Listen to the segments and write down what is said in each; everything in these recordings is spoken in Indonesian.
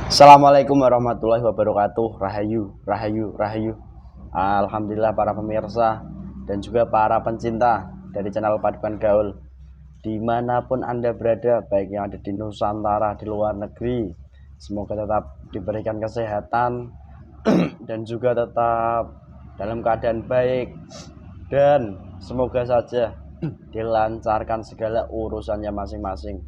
Assalamualaikum warahmatullahi wabarakatuh. Rahayu, rahayu, rahayu. Alhamdulillah para pemirsa dan juga para pencinta dari channel Padukan Gaul dimanapun Anda berada, baik yang ada di Nusantara, di luar negeri, semoga tetap diberikan kesehatan dan juga tetap dalam keadaan baik, dan semoga saja dilancarkan segala urusannya masing-masing.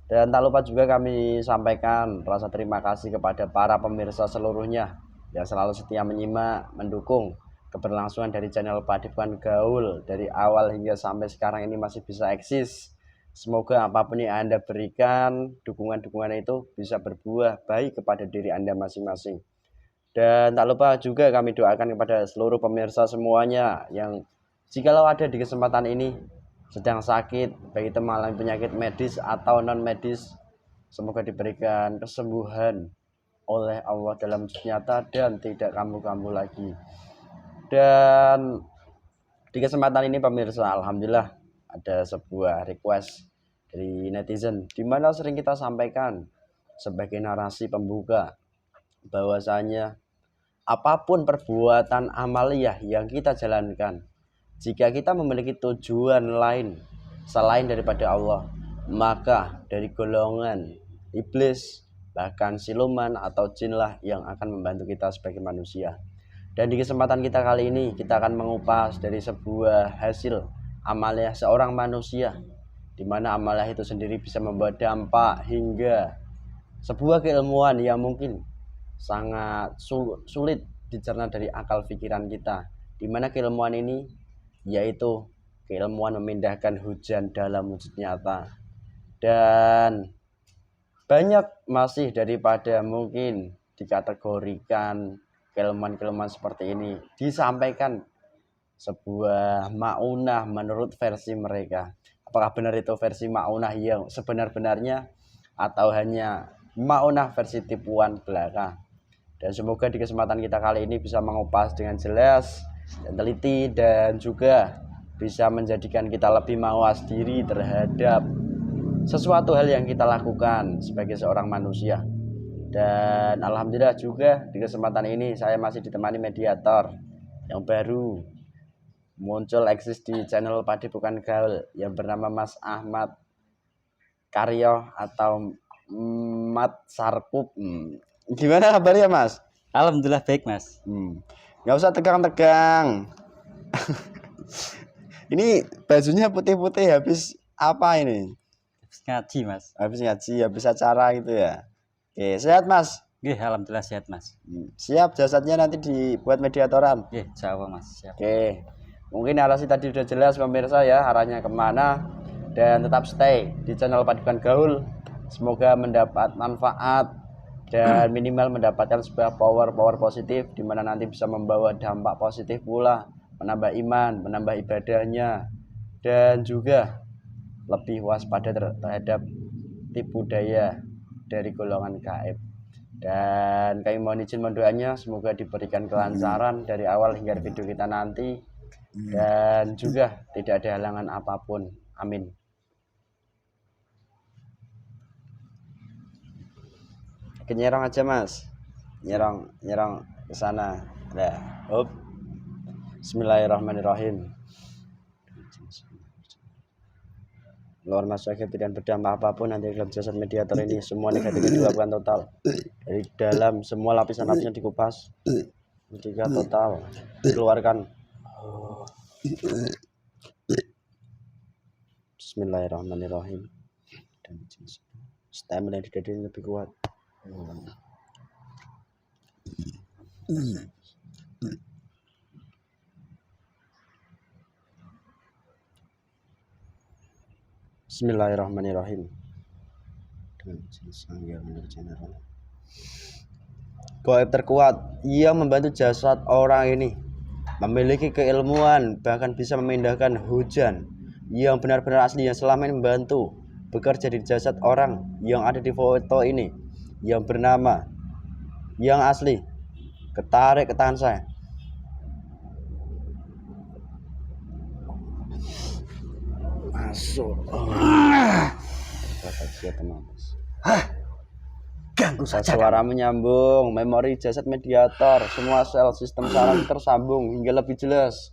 Dan tak lupa juga kami sampaikan rasa terima kasih kepada para pemirsa seluruhnya yang selalu setia menyimak, mendukung keberlangsungan dari channel Padukan Gaul dari awal hingga sampai sekarang ini masih bisa eksis. Semoga apapun yang Anda berikan, dukungan-dukungan itu bisa berbuah baik kepada diri Anda masing-masing. Dan tak lupa juga kami doakan kepada seluruh pemirsa semuanya yang jikalau ada di kesempatan ini sedang sakit, baik itu mengalami penyakit medis atau non medis, semoga diberikan kesembuhan oleh Allah dalam nyata dan tidak kambuh-kambuh lagi. Dan di kesempatan ini pemirsa, alhamdulillah ada sebuah request dari netizen di mana sering kita sampaikan sebagai narasi pembuka bahwasanya apapun perbuatan amaliyah yang kita jalankan, jika kita memiliki tujuan lain selain daripada Allah, maka dari golongan iblis, bahkan siluman atau jinlah yang akan membantu kita sebagai manusia. Dan di kesempatan kita kali ini, kita akan mengupas dari sebuah hasil amaliyah seorang manusia, di mana amaliyah itu sendiri bisa membawa dampak hingga sebuah keilmuan yang mungkin sangat sulit dicerna dari akal pikiran kita, di mana keilmuan ini yaitu keilmuan memindahkan hujan dalam wujud nyata. Dan banyak masih daripada mungkin dikategorikan keilmuan-keilmuan seperti ini disampaikan sebuah maunah menurut versi mereka. Apakah benar itu versi maunah yang sebenar-benarnya atau hanya maunah versi tipuan belaka? Dan semoga di kesempatan kita kali ini bisa mengupas dengan jelas dan teliti, dan juga bisa menjadikan kita lebih mawas diri terhadap sesuatu hal yang kita lakukan sebagai seorang manusia. Dan alhamdulillah juga di kesempatan ini saya masih ditemani mediator yang baru muncul eksis di channel Padukan Gaul yang bernama Mas Ahmad Karyo atau Mat Sarkup. Gimana kabarnya Mas? Alhamdulillah baik Mas. Nggak usah tegang-tegang. Ini bajunya putih-putih habis apa ini? Habis ngaji Mas. Habis ngaji, habis acara gitu ya. Oke, sehat Mas? Oke, alhamdulillah sehat Mas. Siap jasadnya nanti dibuat mediatoran? Oke, Jawa Mas. Siap. Oke, mungkin narasi tadi sudah jelas pemirsa ya, arahnya kemana. Dan tetap stay di channel Padukan Gaul. Semoga mendapat manfaat dan minimal mendapatkan sebuah power positif, di mana nanti bisa membawa dampak positif pula, menambah iman, menambah ibadahnya, dan juga lebih waspada terhadap tipu daya dari golongan gaib. Dan kami mohon izin mendoanya semoga diberikan kelancaran dari awal hingga video kita nanti, dan juga tidak ada halangan apapun. Amin. Nyerong aja Mas, nyerong ke sana. Nah, hop. Bismillahirrahmanirrahim. Luar masuk tidak berdampak apapun nanti dalam jasad mediator ini, semua negatif dilakukan total. Dari dalam semua lapisan-lapisan dikupas, tiga total dikeluarkan. Bismillahirrahmanirrahim. Dan stamina di dada lebih kuat. Bismillahirrahmanirrahim. Gaib terkuat yang membantu jasad orang ini memiliki keilmuan, bahkan bisa memindahkan hujan yang benar-benar asli, yang selama ini membantu bekerja di jasad orang yang ada di foto ini, yang bernama yang asli. Ketarik ke tangan saya. Masuk. Ganggu saja. Suaramu nyambung, memori jasad mediator, semua sel sistem saraf tersambung hingga lebih jelas,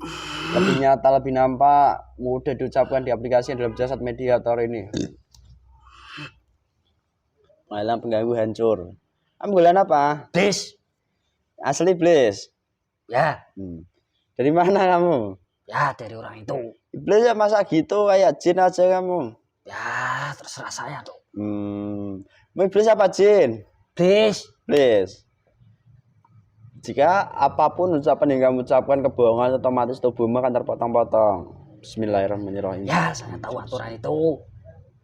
lebih nyata, lebih nampak, mudah diucapkan di aplikasi dalam jasad mediator ini. Malam pengganggu hancur. Kamu bulan apa? Bliss. Asli Bliss. Ya. Dari mana kamu? Ya, dari orang itu. Iblis ya masa gitu kayak jin aja kamu. Ya, terserah saya tuh. Mau iblis apa jin? Bliss. Bliss. Jika apapun ucapan yang kamu ucapkan kebohongan, otomatis tubuhmu akan terpotong-potong. Bismillahirrahmanirrahim. Ya, saya tahu aturan itu.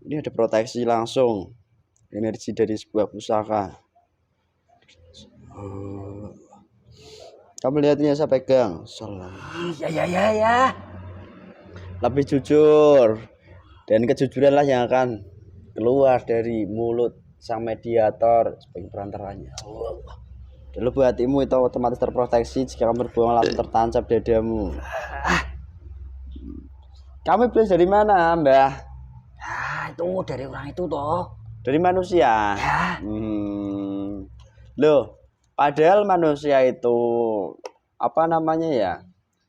Ini ada proteksi langsung. Energi dari sebuah pusaka. Kamu lihat ini saya pegang. Salam. Ya. Lebih jujur. Dan kejujuranlah yang akan keluar dari mulut sang mediator sebagai perantaranya. Lalu buat hatimu itu otomatis terproteksi. Jika kamu berbohong langsung tertancap dadamu. Kamu iblis dari mana, Mbah? Ya, itu dari orang itu toh. Dari manusia. Ya. Loh, padahal manusia itu apa namanya ya?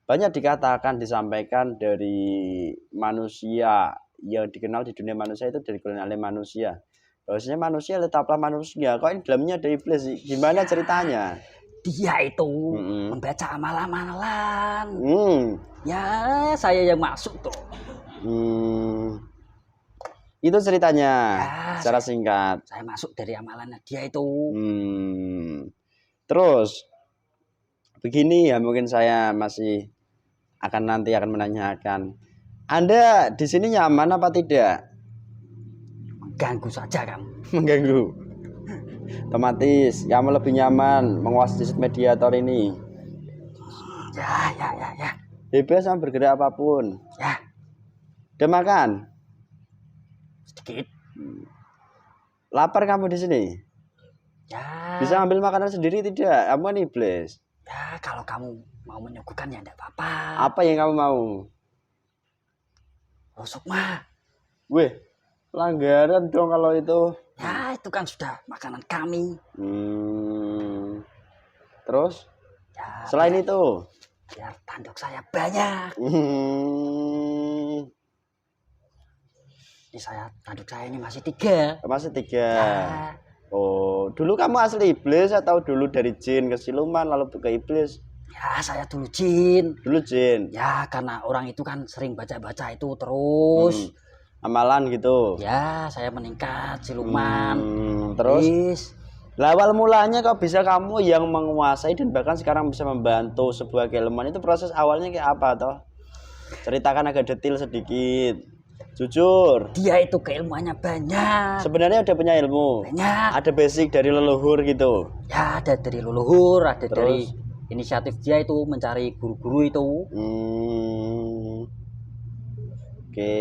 Banyak dikatakan disampaikan dari manusia yang dikenal di dunia manusia itu dari kolonial manusia. Bahwasanya manusia tetaplah manusia. Kok ini dalamnya ada iblis? Gimana ceritanya? Dia itu membaca amalan-amalan. Ya, saya yang masuk tuh. Itu ceritanya Ya, secara singkat. Saya masuk dari amalannya dia itu. Terus begini ya, mungkin saya masih akan menanyakan, Anda di sini nyaman apa tidak? Mengganggu saja kamu. Mengganggu. Otomatis kamu lebih nyaman menguasai jasad mediator ini. Ya. Bebas sama bergerak apapun. Ya. Udah makan? Sedikit. Lapar kamu di sini? Ya. Bisa ambil makanan sendiri tidak? Kamu kan iblis. Ya, kalau kamu mau menyuguhkan ya enggak apa-apa. Apa yang kamu mau? Oh, Sukma. Weh, pelanggaran dong kalau itu. Ya, itu kan sudah makanan kami. Terus? Ya, Selain itu? Biar tanduk saya banyak. Ini tanduk saya ini masih 3. Masih 3. Ya. Oh, dulu kamu asli iblis atau dulu dari jin ke siluman lalu ke iblis? Ya, saya dulu jin. Dulu jin. Ya, karena orang itu kan sering baca-baca itu terus. Amalan gitu. Ya, saya meningkat siluman. Terus? Lah, awal mulanya kok bisa kamu yang menguasai dan bahkan sekarang bisa membantu sebuah keilmuan, itu proses awalnya kayak apa toh? Ceritakan agak detail sedikit. Jujur. Dia itu keilmuannya banyak. Sebenarnya udah punya ilmu. Banyak. Ada basic dari leluhur gitu. Ya, ada dari leluhur, ada dari inisiatif dia itu mencari guru-guru itu. Oke.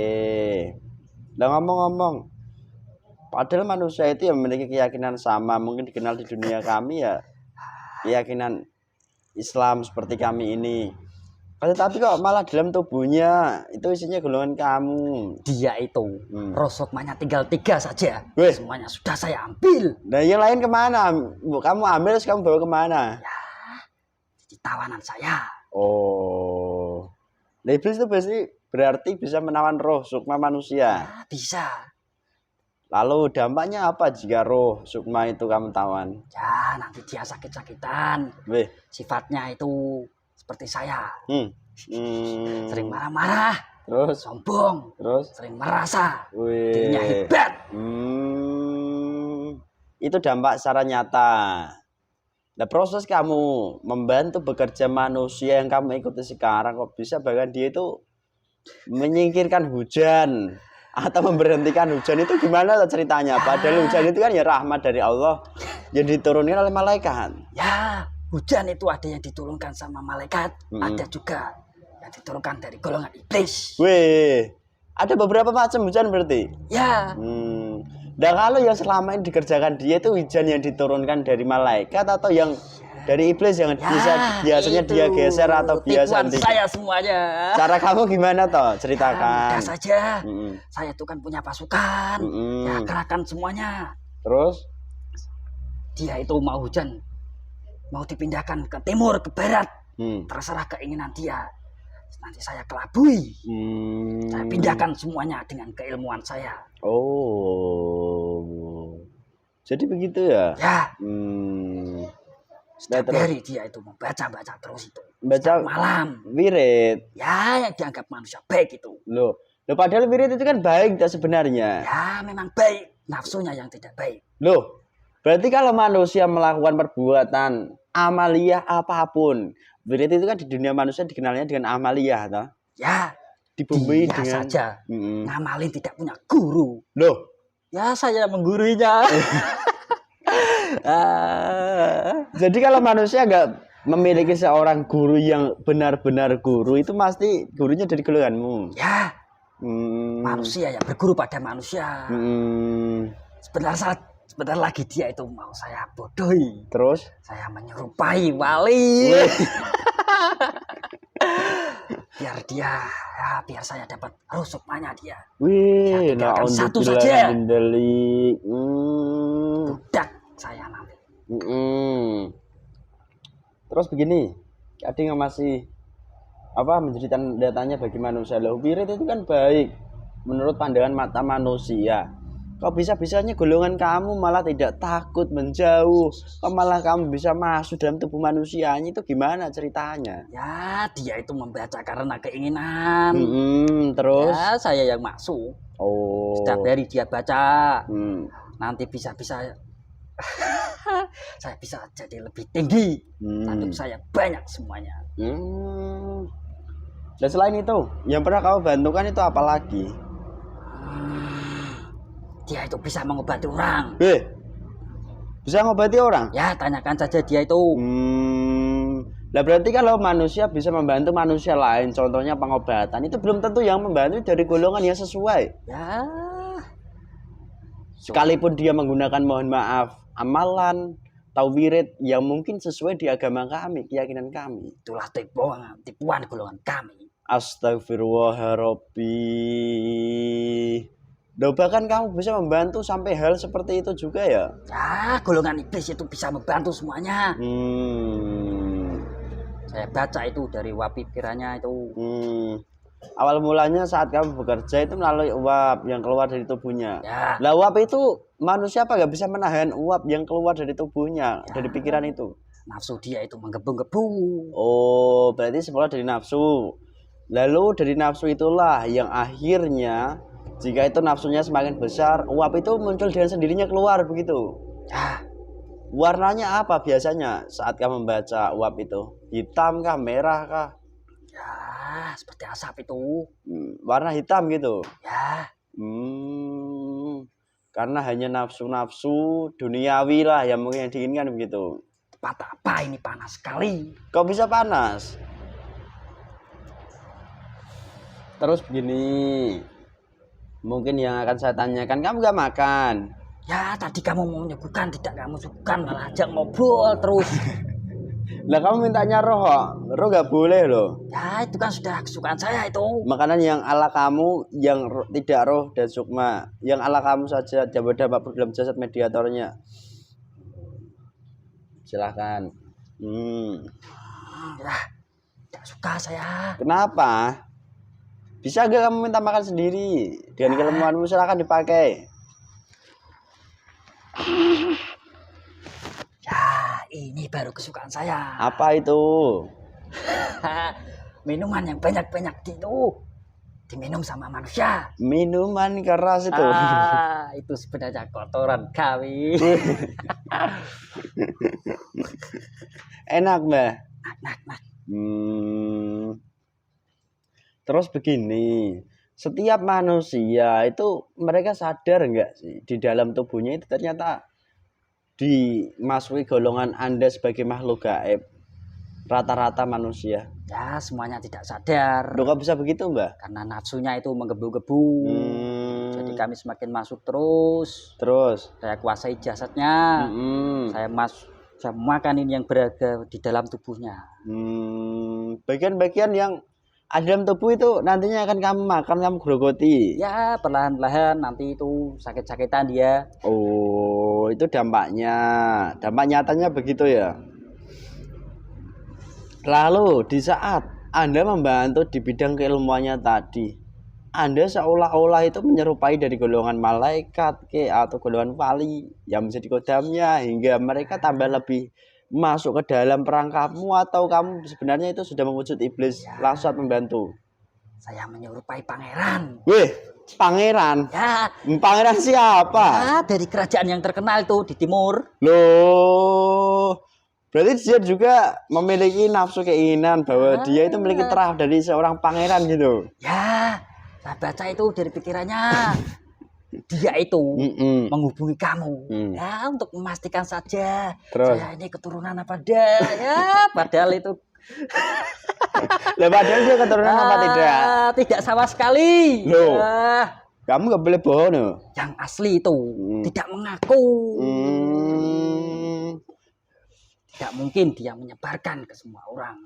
Nah, ngomong-ngomong, padahal manusia itu yang memiliki keyakinan sama, mungkin dikenal di dunia kami ya keyakinan Islam seperti kami ini. Tapi kok malah dalam tubuhnya itu isinya golongan kamu. Dia itu roh Sukmanya tinggal 3 saja. Weh. Semuanya sudah saya ambil. Nah, yang lain kemana? Kamu ambil terus kamu bawa kemana? Ya, di tawanan saya. Oh, nah, iblis itu berarti bisa menawan roh sukma manusia. Ya, bisa. Lalu dampaknya apa jika roh sukma itu kamu tawan? Ya, nanti dia sakit-sakitan. Weh. Sifatnya itu seperti saya. Sering Sering marah-marah. Terus? Sombong. Terus? Sering merasa. Wih. Dirinya hebat. Itu dampak secara nyata. Nah, proses kamu membantu bekerja manusia yang kamu ikuti sekarang kok bisa bahkan dia itu menyingkirkan hujan atau memberhentikan hujan, itu gimana ceritanya? Padahal hujan itu kan ya rahmat dari Allah yang diturunkan oleh malaikat. Ya, hujan itu ada yang diturunkan sama malaikat, ada juga yang diturunkan dari golongan iblis. Wih, ada beberapa macam hujan berarti? Ya. Nah, kalau yang selama ini dikerjakan dia itu hujan yang diturunkan dari malaikat atau yang dari iblis yang biasanya dia geser atau biasa saya semuanya. Cara kamu gimana toh? Ceritakan. Mudah saja. Saya itu kan punya pasukan. Ya, gerakan semuanya. Terus? dia itu mau hujan, mau dipindahkan ke timur, ke barat, terserah keinginan dia. Nanti saya kelabui, saya pindahkan semuanya dengan keilmuan saya. Oh, jadi begitu ya? Ya. Setiap Terus? hari dia itu membaca terus itu. Baca setiap malam. Wirid. Ya, yang dianggap manusia baik itu. Loh padahal wirid itu kan baik tak sebenarnya? Ya, memang baik. Nafsunya yang tidak baik. Loh, berarti kalau manusia melakukan perbuatan amaliyah apapun, wirid itu kan di dunia manusia dikenalnya dengan amaliyah, toh? Ya, di bumi dia dengan saja ngamalin tidak punya guru. Loh, ya saya mengguruinya. Jadi kalau manusia nggak memiliki seorang guru yang benar-benar guru, itu pasti gurunya dari golonganmu. Ya, manusia yang berguru pada manusia. Sebentar lagi dia itu mau saya bodohi. Terus? Saya menyerupai wali. biar saya dapat rusukmanya dia. Wih, nah satu saja. Budak saya nanti. Terus begini, Adi masih menjadi tanda tanya bagi manusia. Loh, wirid itu kan baik menurut pandangan mata manusia. Kok bisa-bisanya golongan kamu malah tidak takut menjauh? Kok malah kamu bisa masuk dalam tubuh manusianya? Itu gimana ceritanya? Ya, dia itu membaca karena keinginan. Terus? Ya, saya yang masuk. Oh. Setiap hari dia baca. Nanti bisa-bisa saya bisa jadi lebih tinggi. Tanduk saya banyak semuanya. Dan selain itu, yang pernah kamu bantukan itu apa lagi? Dia itu bisa mengobati orang. Bisa mengobati orang? Ya, tanyakan saja dia itu. Lah berarti kalau manusia bisa membantu manusia lain, contohnya pengobatan, itu belum tentu yang membantu dari golongan yang sesuai. Ya. Sekalipun dia menggunakan, mohon maaf, amalan atau wirid yang mungkin sesuai di agama kami, keyakinan kami. Itulah tipuan golongan kami. Astagfirullah Rabbi. Bahkan kamu bisa membantu sampai hal seperti itu juga ya? Ya, golongan iblis itu bisa membantu semuanya. Saya baca itu dari uap pikirannya itu. Awal mulanya saat kamu bekerja itu melalui uap yang keluar dari tubuhnya. Ya. Lah uap itu manusia apa nggak bisa menahan uap yang keluar dari tubuhnya, ya, dari pikiran itu? Nafsu dia itu menggebu-gebu. Oh, berarti semula dari nafsu. Lalu dari nafsu itulah yang akhirnya jika itu nafsunya semakin besar, uap itu muncul dengan sendirinya keluar begitu. Ya. Warnanya apa biasanya saat kamu membaca uap itu? Hitam kah, merah kah? Ya, seperti asap itu. Warna hitam gitu. Ya. Karena hanya nafsu-nafsu duniawi lah yang mungkin yang diinginkan begitu. Tempat apa ini panas sekali? Kok bisa panas? Terus begini, mungkin yang akan saya tanyakan, kamu gak makan? Ya, tadi kamu mau menyuguhkan, tidak kamu suguhkan, malah ajak ngobrol terus. Lah kamu mintanya roh gak boleh loh. Ya, itu kan sudah kesukaan saya itu. Makanan yang ala kamu, yang tidak roh dan sukma, yang ala kamu saja, dapat dalam jasad mediatornya. Silahkan. Ya, tidak suka saya. Kenapa? Bisa gak kamu minta makan sendiri? Dengan keilmuanmu silahkan dipakai. Ya, ini baru kesukaan saya. Apa itu? Minuman yang banyak-banyak itu diminum sama manusia. Minuman keras itu. Itu sebenarnya kotoran kami. Enak, Mbak. Enak. Terus begini, setiap manusia itu mereka sadar enggak sih di dalam tubuhnya itu ternyata dimasuki golongan Anda sebagai makhluk gaib? Rata-rata manusia. Ya, semuanya tidak sadar. Loh, kok bisa begitu, Mbak? Karena nafsunya itu menggebu-gebu. Jadi kami semakin masuk terus. Saya kuasai jasadnya. Saya makan ini yang berada di dalam tubuhnya. Bagian-bagian yang ada dalam tubuh itu nantinya akan kamu makan, kamu grogoti. Ya, perlahan-lahan nanti itu sakit-sakitan dia. Oh, itu dampaknya. Dampak nyatanya begitu ya. Lalu di saat Anda membantu di bidang keilmuannya tadi, Anda seolah-olah itu menyerupai dari golongan malaikat atau golongan wali yang menjadi kodamnya hingga mereka tambah lebih masuk ke dalam perangkapmu, atau kamu sebenarnya itu sudah mewujud iblis Ya. langsung menbantu? Saya menyerupai pangeran. Wih, pangeran? Ya. Pangeran siapa? Ya, dari kerajaan yang terkenal itu di timur. Loh, berarti dia juga memiliki nafsu keinginan bahwa dia itu memiliki terah dari seorang pangeran gitu. Ya, saya baca itu dari pikirannya. Dia itu menghubungi kamu ya untuk memastikan saja. Terus? Saya ini keturunan apa dah ya, padahal itu padahal dia keturunan apa tidak? Tidak sama sekali. Loh, kamu gak boleh bohong loh. Yang asli itu tidak mengaku. Tidak mungkin dia menyebarkan ke semua orang.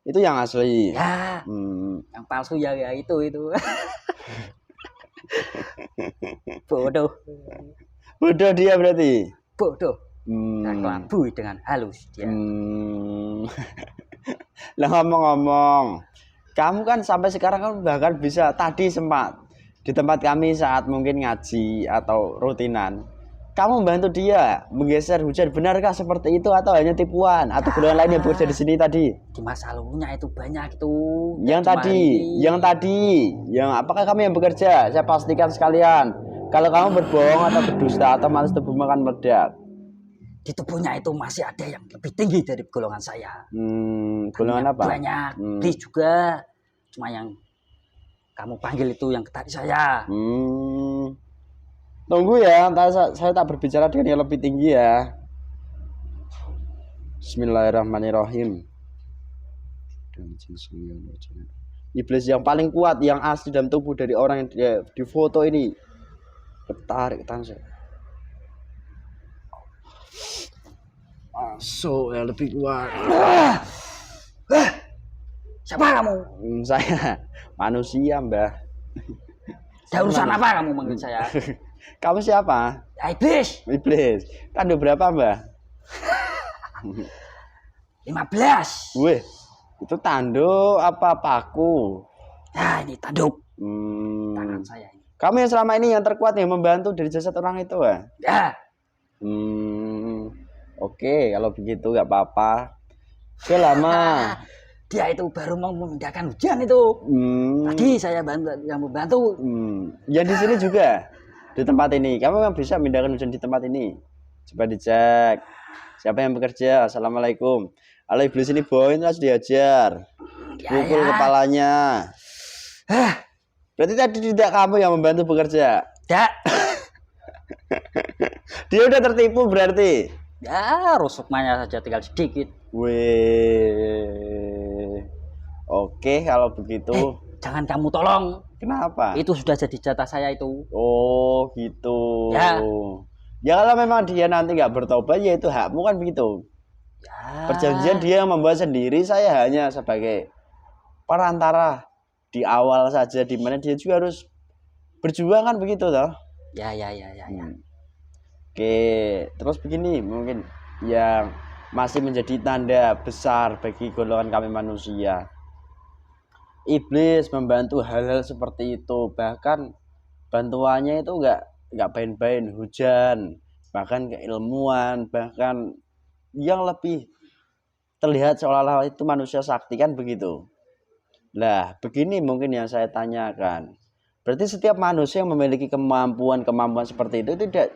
Itu yang asli. Ya, yang palsu ya itu. Bodoh. Bodoh dia berarti. Bodoh. Nah, kelabui dengan halus dia. Lah ngomong-ngomong, kamu kan sampai sekarang kan bahkan bisa tadi sempat di tempat kami saat mungkin ngaji atau rutinan, kamu membantu dia menggeser hujan. Benarkah seperti itu atau hanya tipuan atau golongan lain yang bekerja di sini tadi? Di masa lalunya itu banyak itu. Yang tadi, apakah kamu yang bekerja? Saya pastikan sekalian, kalau kamu berbohong atau berdusta atau malas tubuh makan meledak. Di tubuhnya itu masih ada yang lebih tinggi dari golongan saya. Golongan apa? Banyak. Iblis juga. Cuma yang kamu panggil itu yang tadi saya. Tunggu ya, saya tak berbicara dengan yang lebih tinggi ya. Bismillahirrahmanirrahim. Iblis yang paling kuat, yang asli dalam tubuh dari orang yang di foto ini. Tarik tangan. Masuk yang lebih kuat. Siapa kamu? Saya manusia, Mbah. Ada urusan apa kamu manggil saya? Kamu siapa? Ya, iblis. Iblis. Tanduk berapa, Mbah? 15. Wih, itu tanduk apa paku? Ya, ini tanduk. Tangan saya ini. Kamu yang selama ini yang terkuat yang membantu dari jasad orang itu, ya? Ya. Oke, kalau begitu nggak apa-apa. Selama dia itu baru mau memindahkan hujan itu. Tadi saya membantu. Yang di sini juga di tempat ini. Kamu memang bisa memindahkan hujan di tempat ini. Coba dicek. Siapa yang bekerja? Assalamualaikum. Kalau iblis ini boin harus diajar. Dipukul kepalanya. Berarti tadi tidak kamu yang membantu bekerja? Tidak. Dia udah tertipu berarti. Ya, rusuknya saja tinggal sedikit. Wih. Oke, kalau begitu. Jangan kamu tolong. Kenapa? Itu sudah jadi jatah saya itu. Oh, gitu. Ya. Ya kalau memang dia nanti nggak bertobat, ya itu hakmu kan begitu. Ya. Perjanjian dia yang membuat sendiri, saya hanya sebagai perantara di awal saja, di mana dia juga harus berjuang kan begitu toh. Ya. Oke, terus begini mungkin yang masih menjadi tanda besar bagi golongan kami manusia. Iblis membantu hal-hal seperti itu, bahkan bantuannya itu nggak bain-bain, hujan, bahkan keilmuan, bahkan yang lebih terlihat seolah-olah itu manusia sakti kan begitu. Lah, begini mungkin yang saya tanyakan. Berarti setiap manusia yang memiliki kemampuan seperti itu tidak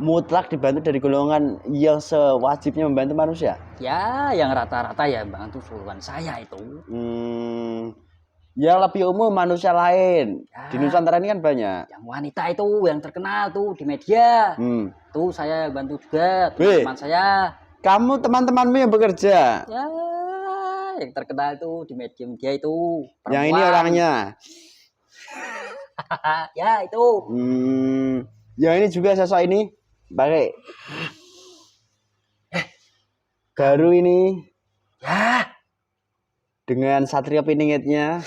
mutlak dibantu dari golongan yang sewajibnya membantu manusia. Ya, yang rata-rata ya bantu golongan saya itu. Yang lebih umum manusia lain ya. Di Nusantara ini kan banyak. Yang wanita itu yang terkenal tuh di media. Tuh saya bantu juga teman saya. Kamu teman-temanmu yang bekerja. Ya, yang terkenal itu di media itu. Perempuan. Yang ini orangnya. Ya itu. Yang ini juga sosok ini pakai baru ini. Ya. Dengan Satrio Piningitnya.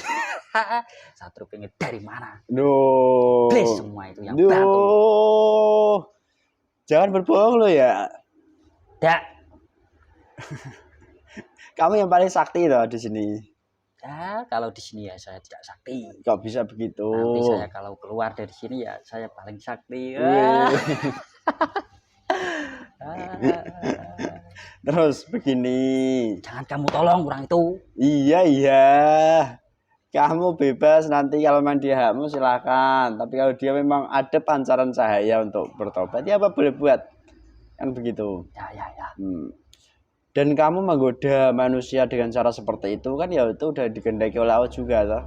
Satrio Piningit dari mana? Duh. Please semua itu yang bantu. Jangan berbohong lo ya. Dak. Kamu yang paling sakti loh di sini. Ya, kalau di sini ya saya tidak sakti. Kok bisa begitu? Nanti saya kalau keluar dari sini ya saya paling sakti. Terus begini. Jangan kamu tolong orang itu. Iya. Kamu bebas nanti kalau main di hakmu silakan. Tapi kalau dia memang ada pancaran cahaya untuk bertobat, ya apa boleh buat. Kan begitu. Ya. Dan kamu menggoda manusia dengan cara seperti itu kan ya itu udah dikehendaki oleh Allah juga toh.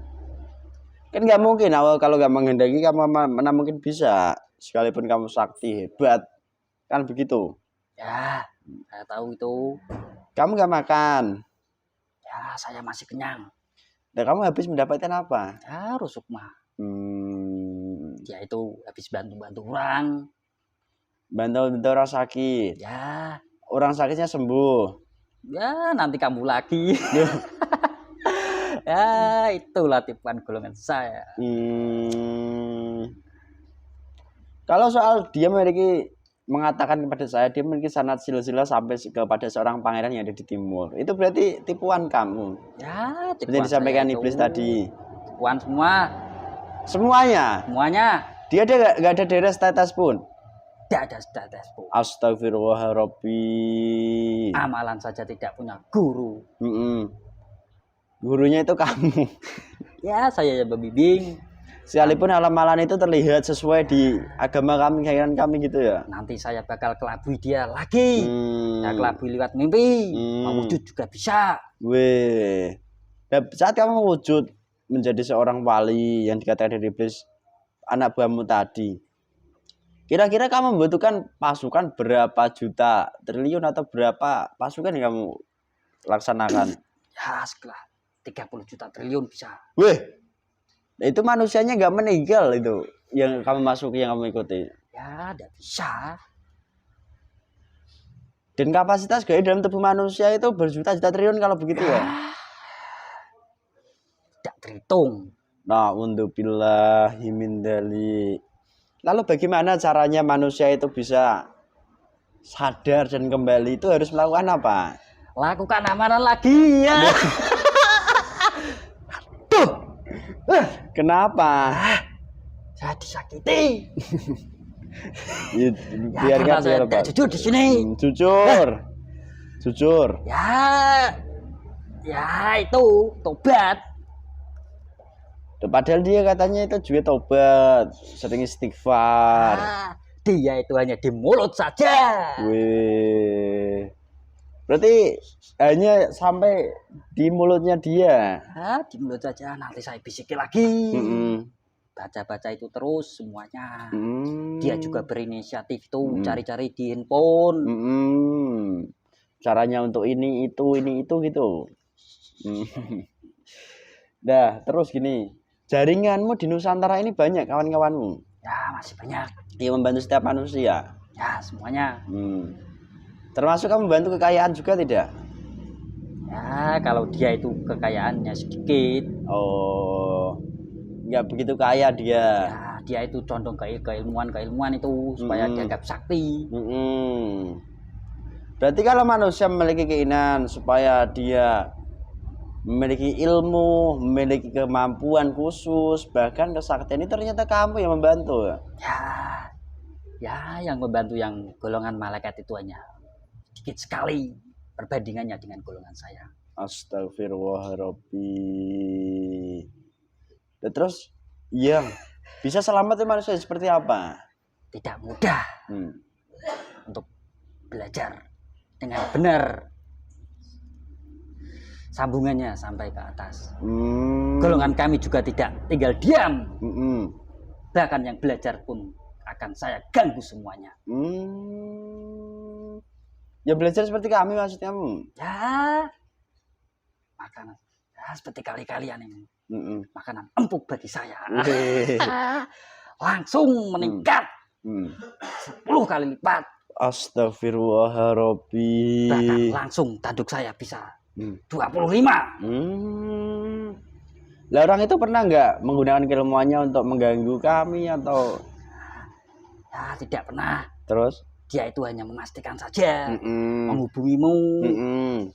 Kan nggak mungkin Allah kalau nggak menghendaki kamu mana mungkin bisa. Sekalipun kamu sakti hebat. Kan begitu. Ya, saya tahu itu. Kamu nggak makan. Ya, saya masih kenyang. Dan kamu habis mendapatkan apa? Ya, rusuk mah. Ya itu habis bantu orang. Bantu orang sakit. Ya. Orang sakitnya sembuh. Ya, nanti kamu lagi. Ya, itulah tipuan golongan saya. Kalau soal dia mengatakan kepada saya dia memiliki sanad silsilah sampai kepada seorang pangeran yang ada di timur. Itu berarti tipuan kamu. Ya, tipuan. Seperti disampaikan iblis tadi. Tipuan semua. Semuanya. Dia nggak ada daerah status pun. Tidak ada status pun. Astagfirullahaladzim. Amalan saja tidak punya guru. Gurunya itu kamu. Ya, saya yang membimbing. Sekalipun amalan itu terlihat sesuai di agama kami, keyakinan kami gitu ya. Nanti saya bakal kelabui dia lagi. Ya, kelabui lewat mimpi. Mau wujud juga bisa. Weh. Dan saat kamu wujud menjadi seorang wali yang dikatakan dari iblis anak buahmu tadi. Kira-kira kamu membutuhkan pasukan berapa juta triliun atau berapa pasukan yang kamu laksanakan? Ya, setelah 30 juta triliun bisa. Weh. Itu manusianya nggak meninggal itu yang kamu masuki, yang kamu ikuti. Ya, tidak bisa. Dan kapasitas gaya dalam tubuh manusia itu berjuta-juta triliun kalau begitu ya. Tidak terhitung. Na'udzubillahi min dzalik. Lalu bagaimana caranya manusia itu bisa sadar dan kembali itu harus melakukan apa? Lakukan amalan lagi ya. Kenapa? Saya disakiti. Biarkan saya tidak jujur di sini. Jujur. Ya itu tobat. Padahal dia katanya itu juga tobat, sering istighfar. Dia itu hanya di mulut saja. Wih. Berarti hanya sampai di mulutnya dia. Di mulut saja, nanti saya bisikin lagi. Baca-baca itu terus semuanya. Dia juga berinisiatif tuh cari-cari di handphone. Caranya untuk ini itu gitu. Dah, terus gini. Jaringanmu di Nusantara ini banyak kawan-kawanmu? Ya, masih banyak. Dia membantu setiap manusia? Ya, semuanya. Termasuk kamu membantu kekayaan juga tidak? Ya, kalau dia itu kekayaannya sedikit. Oh, nggak begitu kaya dia. Ya, dia itu condong ke keilmuan itu supaya dianggap sakti. Berarti kalau manusia memiliki keinginan supaya dia memiliki ilmu, memiliki kemampuan khusus, bahkan kesaktian, ini ternyata kamu yang membantu. Ya, yang membantu yang golongan malaikat itu hanya sedikit sekali perbandingannya dengan golongan saya. Astagfirullahaladzim. Terus, yang bisa selamat itu manusia seperti apa? Tidak mudah untuk belajar dengan benar sambungannya sampai ke atas. Golongan kami juga tidak tinggal diam. Bahkan yang belajar pun akan saya ganggu semuanya. Ya belajar seperti kami maksudnya. Ya, makanan ya, seperti kalian ini. Makanan empuk bagi saya. Langsung meningkat 10 kali lipat. Astagfirullahaladzim. Bahkan langsung tanduk saya bisa 25. Lah orang itu pernah nggak menggunakan keilmuannya untuk mengganggu kami atau? Ya, tidak pernah. Terus? Dia itu hanya memastikan saja menghubungimu.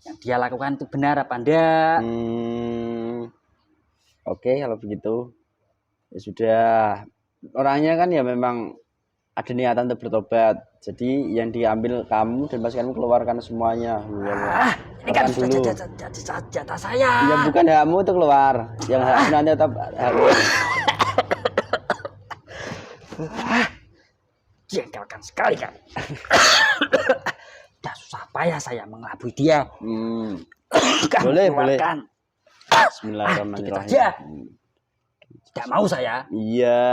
Yang dia lakukan itu benar apa enggak? Oke, kalau begitu ya sudah. Orangnya kan ya memang ada niatan untuk bertobat. Jadi yang diambil kamu dan pastikan keluarkan semuanya. Ini kan sudah jatah saya. Ya bukan hakmu itu keluar. Yang hak nanti tetap hakmu. Jengkelkan sekali kan. Dah susah payah saya mengelabui dia. Boleh. Bismillahirrahmanirrahim. Tidak mau saya. Iya.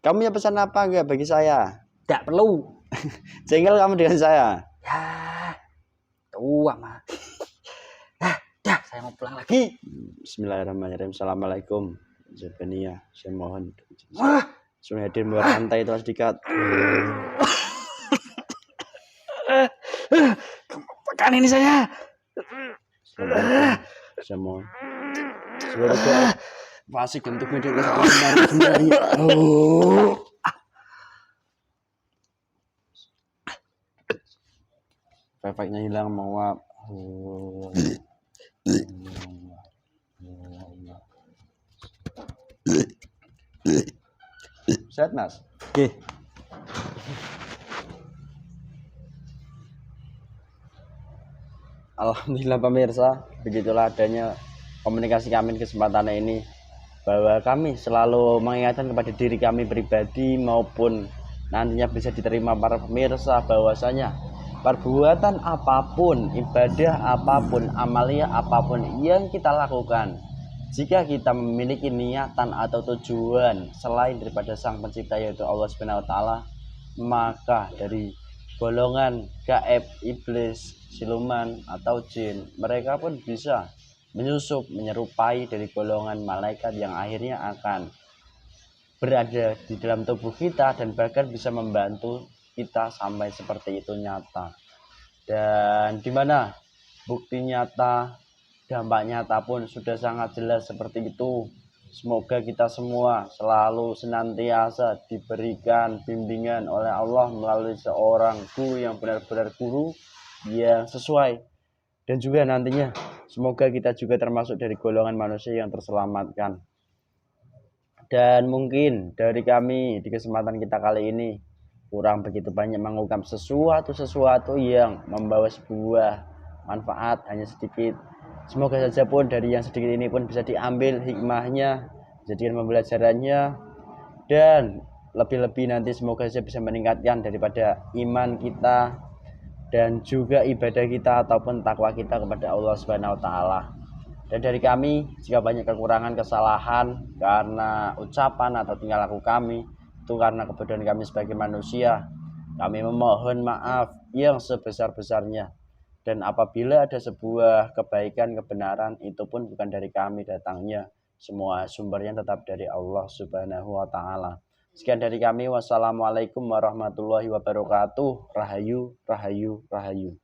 Kamu punya pesan apa enggak bagi saya? Tidak perlu. Jengkel kamu dengan saya. Ya. Tua mah. Dah, saya mau pulang lagi. Bismillahirrahmanirrahim. Assalamualaikum. Zabania, saya mohon. Sunedin bersantai itu harus dikat. Pekan ini saya. Saya mohon. Semoga fasik untuk media sebenarnya. Efeknya hilang, maaf. Sehat Mas? Oke. Alhamdulillah pemirsa, begitulah adanya komunikasi kami di kesempatan ini, bahwa kami selalu mengingatkan kepada diri kami pribadi maupun nantinya bisa diterima para pemirsa, bahwasanya perbuatan apapun, ibadah apapun, amalia apapun yang kita lakukan, jika kita memiliki niatan atau tujuan selain daripada Sang Pencipta yaitu Allah Subhanahu wa taala, maka dari golongan gaib, iblis, siluman atau jin, mereka pun bisa menyusup menyerupai dari golongan malaikat yang akhirnya akan berada di dalam tubuh kita dan bahkan bisa membantu kita sampai seperti itu nyata. Dan dimana bukti nyata, dampak nyata pun sudah sangat jelas seperti itu. Semoga kita semua selalu senantiasa diberikan bimbingan oleh Allah melalui seorang guru yang benar-benar guru yang sesuai. Dan juga nantinya semoga kita juga termasuk dari golongan manusia yang terselamatkan. Dan mungkin dari kami di kesempatan kita kali ini kurang begitu banyak mengungkap sesuatu yang membawa sebuah manfaat, hanya sedikit. Semoga saja pun dari yang sedikit ini pun bisa diambil hikmahnya, jadikan pembelajarannya, dan lebih-lebih nanti semoga saja bisa meningkatkan daripada iman kita dan juga ibadah kita ataupun takwa kita kepada Allah Subhanahu wa taala. Dan dari kami, jika banyak kekurangan, kesalahan karena ucapan atau tingkah laku kami, itu karena kebodohan kami sebagai manusia, kami memohon maaf yang sebesar-besarnya. Dan apabila ada sebuah kebaikan, kebenaran, itu pun bukan dari kami datangnya, semua sumbernya tetap dari Allah Subhanahu wa taala. Sekian dari kami. Wassalamualaikum warahmatullahi wabarakatuh. Rahayu, rahayu, rahayu.